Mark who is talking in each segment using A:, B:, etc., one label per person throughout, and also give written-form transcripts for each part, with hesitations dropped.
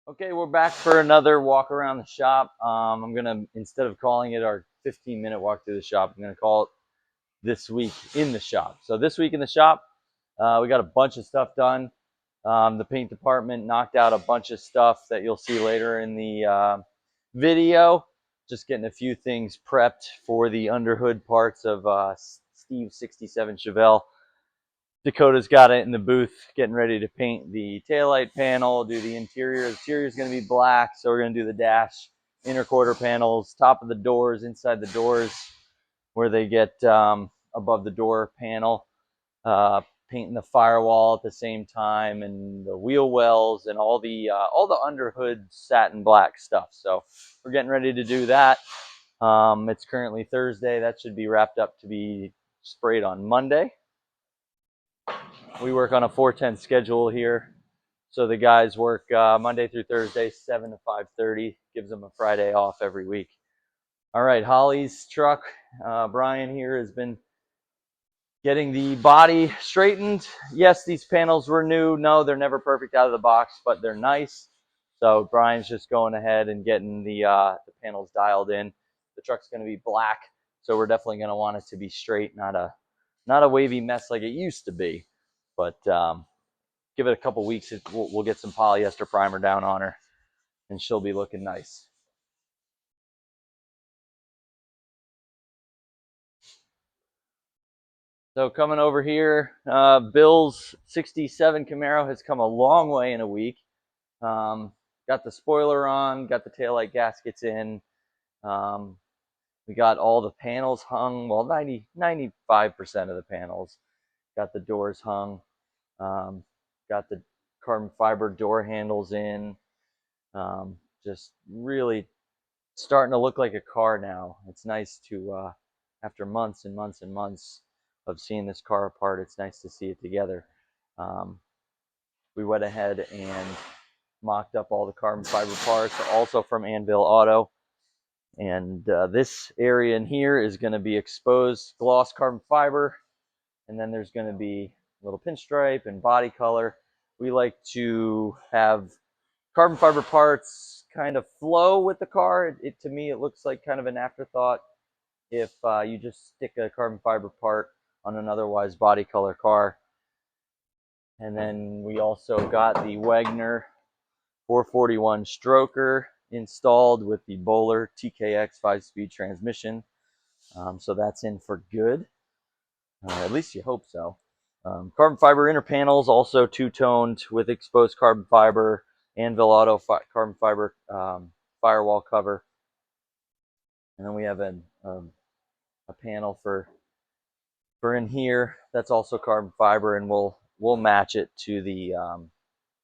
A: Okay, we're back for another walk around the shop. I'm gonna, instead of calling it our 15-minute walk through the shop, I'm gonna call it this week in the shop. So this week in the shop, we got a bunch of stuff done. The paint department knocked out a bunch of stuff that you'll see later in the video. Just getting a few things prepped for the underhood parts of Steve 67 Chevelle. Dakota's got it in the booth, getting ready to paint the taillight panel, do the interior. The interior is going to be black, so we're going to do the dash, inner quarter panels, top of the doors, inside the doors, where they get above the door panel, painting the firewall at the same time, and the wheel wells, and all the underhood satin black stuff. So we're getting ready to do that. It's currently Thursday. That should be wrapped up to be sprayed on Monday. We work on a 410 schedule here. So the guys work Monday through Thursday, 7 to 5:30. Gives them a Friday off every week. All right, Holly's truck. Brian here has been getting the body straightened. Yes, these panels were new. No, they're never perfect out of the box, but they're nice. So Brian's just going ahead and getting the panels dialed in. The truck's going to be black, so we're definitely going to want it to be straight, not a wavy mess like it used to be. But give it a couple weeks, we'll get some polyester primer down on her, and she'll be looking nice. So coming over here, Bill's 67 Camaro has come a long way in a week. Got the spoiler on, got the taillight gaskets in. We got all the panels hung, well, 95% of the panels. Got the doors hung. Got the carbon fiber door handles in. Just really starting to look like a car now. It's nice to, after months and months and months of seeing this car apart, it's nice to see it together. We went ahead and mocked up all the carbon fiber parts, also from Anvil Auto. And this area in here is going to be exposed gloss carbon fiber. And then there's going to be a little pinstripe and body color. We like to have carbon fiber parts kind of flow with the car. To me, it looks like kind of an afterthought if you just stick a carbon fiber part on an otherwise body color car. And then we also got the Wagner 441 stroker installed with the Bowler TKX 5-speed transmission. So that's in for good. At least you hope so. Carbon fiber inner panels, also two-toned with exposed carbon fiber, Anvil Auto carbon fiber firewall cover. And then we have a panel for in here that's also carbon fiber, and we'll match it to the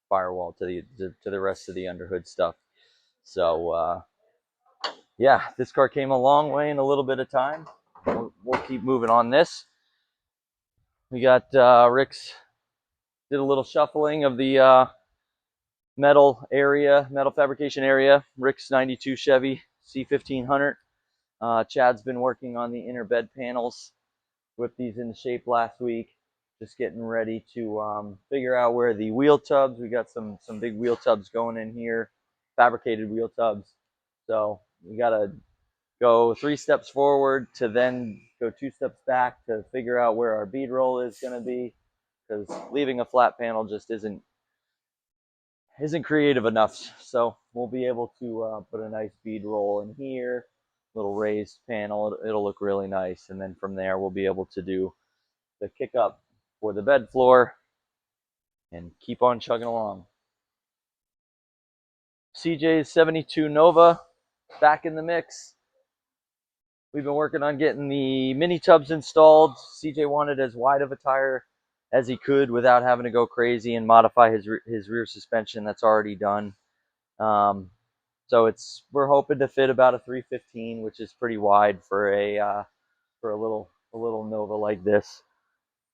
A: firewall, to the rest of the underhood stuff. So yeah, this car came a long way in a little bit of time. We'll keep moving on this. We got Rick's did a little shuffling of the metal fabrication area. Rick's 92 Chevy C1500. Chad's been working on the inner bed panels. Whipped these into shape last week. Just getting ready to figure out where the wheel tubs. We got some big wheel tubs going in here, fabricated wheel tubs. So we gotta go 3 steps forward to then go 2 steps back to figure out where our bead roll is going to be, because leaving a flat panel just isn't creative enough. So we'll be able to put a nice bead roll in here, little raised panel. It'll look really nice, and then from there we'll be able to do the kick up for the bed floor and keep on chugging along. CJ's 72 Nova back in the mix. We've been working on getting the mini tubs installed. CJ wanted as wide of a tire as he could without having to go crazy and modify his rear suspension. That's already done. So we're hoping to fit about a 315, which is pretty wide for a little Nova like this.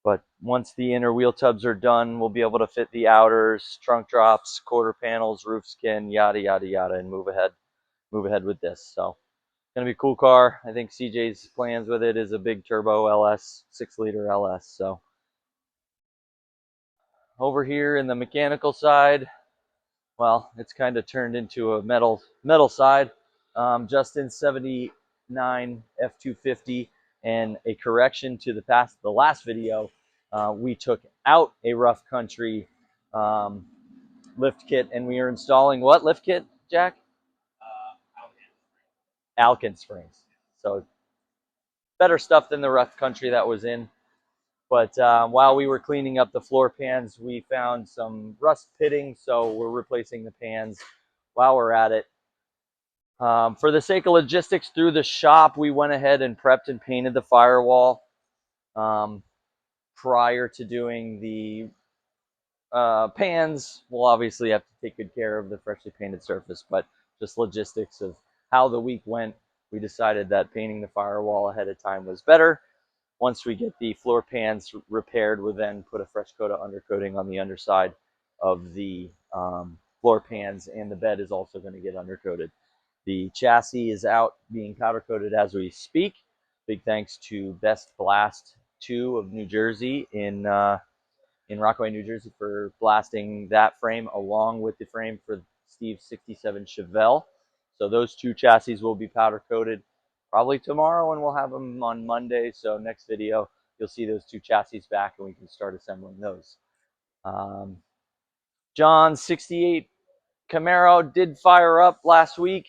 A: But once the inner wheel tubs are done, we'll be able to fit the outers, trunk drops, quarter panels, roof skin, yada yada yada, and move ahead with this. So gonna be a cool car. I think CJ's plans with it is a big turbo LS, 6-liter LS. So over here in the mechanical side, well, it's kind of turned into a metal side. Justin's 79 F250, and a correction to the last video. We took out a rough country um, lift kit, and we are installing what lift kit, Jack? Alkin springs. So better stuff than the rough country that was in. But while we were cleaning up the floor pans, we found some rust pitting, so we're replacing the pans while we're at it. For the sake of logistics through the shop, we went ahead and prepped and painted the firewall prior to doing the pans. We'll obviously have to take good care of the freshly painted surface, but just logistics of how the week went, we decided that painting the firewall ahead of time was better. Once we get the floor pans repaired, we'll then put a fresh coat of undercoating on the underside of the floor pans, and the bed is also going to get undercoated. The chassis is out being powder coated as we speak. Big thanks to Best Blast 2 of New Jersey in Rockaway, New Jersey, for blasting that frame along with the frame for Steve's 67 Chevelle. So those two chassis will be powder coated probably tomorrow, and we'll have them on Monday. So next video, you'll see those two chassis back, and we can start assembling those. John's 68 Camaro did fire up last week.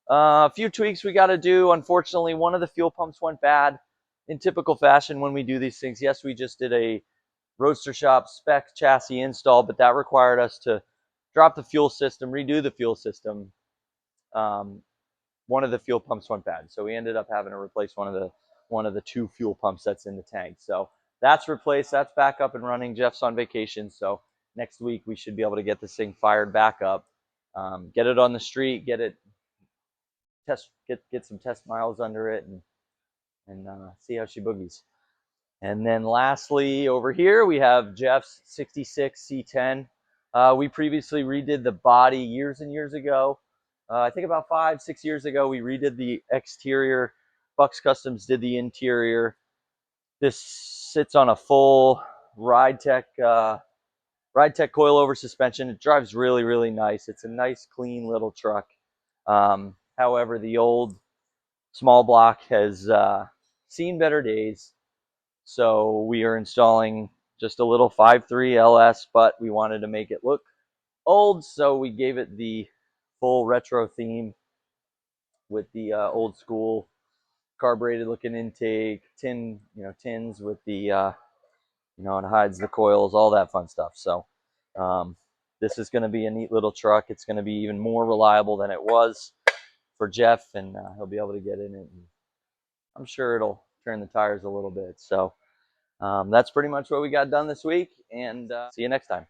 A: A few tweaks we got to do. Unfortunately, one of the fuel pumps went bad. In typical fashion when we do these things, yes, we just did a Roadster Shop spec chassis install, but that required us to drop the fuel system, redo the fuel system. One of the fuel pumps went bad, so we ended up having to replace one of the two fuel pumps that's in the tank. So that's replaced. That's back up and running. Jeff's on vacation, so next week we should be able to get this thing fired back up, get it on the street, get some test miles under it, and see how she boogies. And then lastly, over here, we have Jeff's 66 C10. We previously redid the body years and years ago. I think about 5-6 years ago, we redid the exterior. Bucks Customs did the interior. This sits on a full Ride Tech coilover suspension. It drives really, really nice. It's a nice, clean little truck. However, the old small block has seen better days. So we are installing just a little 5.3 LS, but we wanted to make it look old, so we gave it the full retro theme with the old school carbureted looking intake, tins with the it hides the coils, all that fun stuff. So this is going to be a neat little truck. It's going to be even more reliable than it was for Jeff, and he'll be able to get in it, and I'm sure it'll turn the tires a little bit. So that's pretty much what we got done this week, and see you next time.